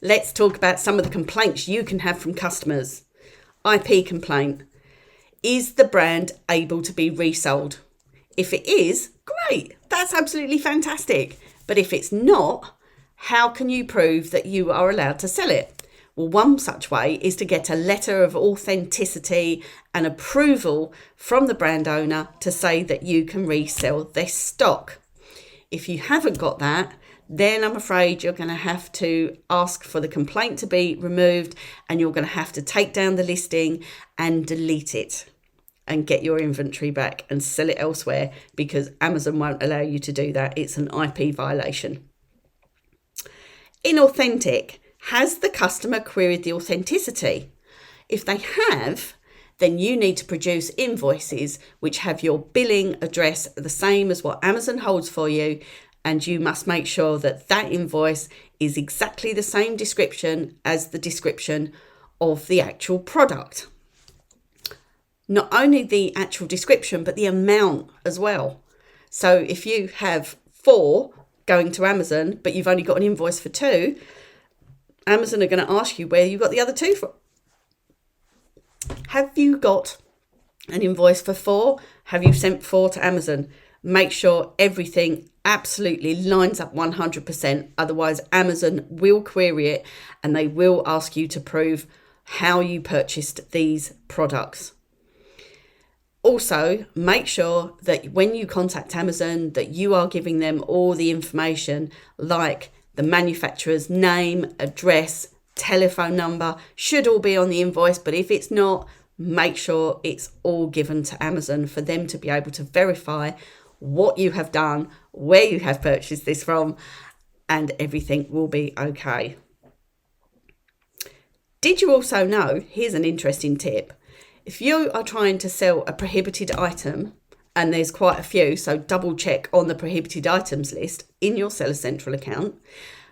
let's talk about some of the complaints you can have from customers. IP complaint. Is the brand able to be resold? If it is, great. That's absolutely fantastic. But if it's not, how can you prove that you are allowed to sell it? Well, one such way is to get a letter of authenticity and approval from the brand owner to say that you can resell this stock. If you haven't got that, then I'm afraid you're going to have to ask for the complaint to be removed, and you're going to have to take down the listing and delete it and get your inventory back and sell it elsewhere, because Amazon won't allow you to do that. It's an IP violation. Inauthentic. Has the customer queried the authenticity? If they have, then you need to produce invoices which have your billing address the same as what Amazon holds for you, and you must make sure that that invoice is exactly the same description as the description of the actual product. Not only the actual description, but the amount as well. So if you have 4 going to Amazon, but you've only got an invoice for 2, Amazon are going to ask you where you got the other 2 from. Have you got an invoice for 4? Have you sent 4 to Amazon? Make sure everything absolutely lines up 100%. Otherwise, Amazon will query it and they will ask you to prove how you purchased these products. Also, make sure that when you contact Amazon, that you are giving them all the information, like the manufacturer's name, address, telephone number, should all be on the invoice. But if it's not, make sure it's all given to Amazon for them to be able to verify what you have done, where you have purchased this from, and everything will be okay. Did you also know, here's an interesting tip, if you are trying to sell a prohibited item, and there's quite a few, so double check on the prohibited items list in your Seller Central account,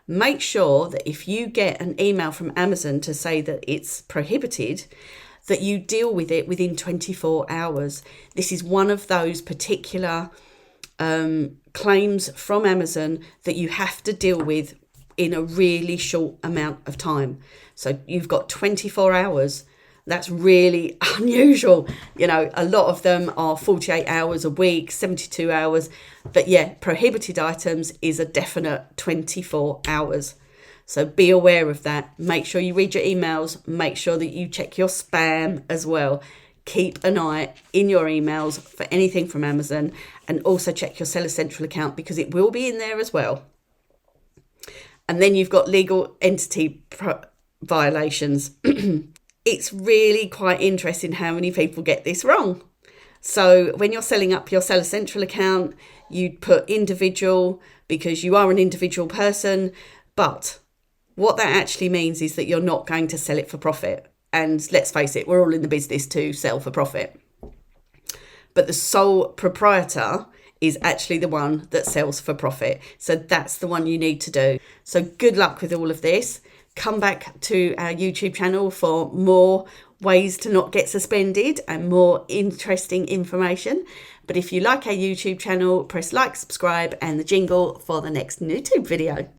make sure that if you get an email from Amazon to say that it's prohibited, that you deal with it within 24 hours. This is one of those particular claims from Amazon that you have to deal with in a really short amount of time. So you've got 24 hours. That's really unusual. You know, a lot of them are 48 hours a week, 72 hours. But yeah, prohibited items is a definite 24 hours. So be aware of that. Make sure you read your emails. Make sure that you check your spam as well. Keep an eye in your emails for anything from Amazon, and also check your Seller Central account because it will be in there as well. And then you've got legal entity violations. It's really quite interesting how many people get this wrong. So when you're selling up your Seller Central account, you'd put individual because you are an individual person, but what that actually means is that you're not going to sell it for profit. And let's face it, we're all in the business to sell for profit. But the sole proprietor is actually the one that sells for profit. So that's the one you need to do. So good luck with all of this. Come back to our YouTube channel for more ways to not get suspended and more interesting information. But if you like our YouTube channel, press like, subscribe, and the jingle for the next YouTube video.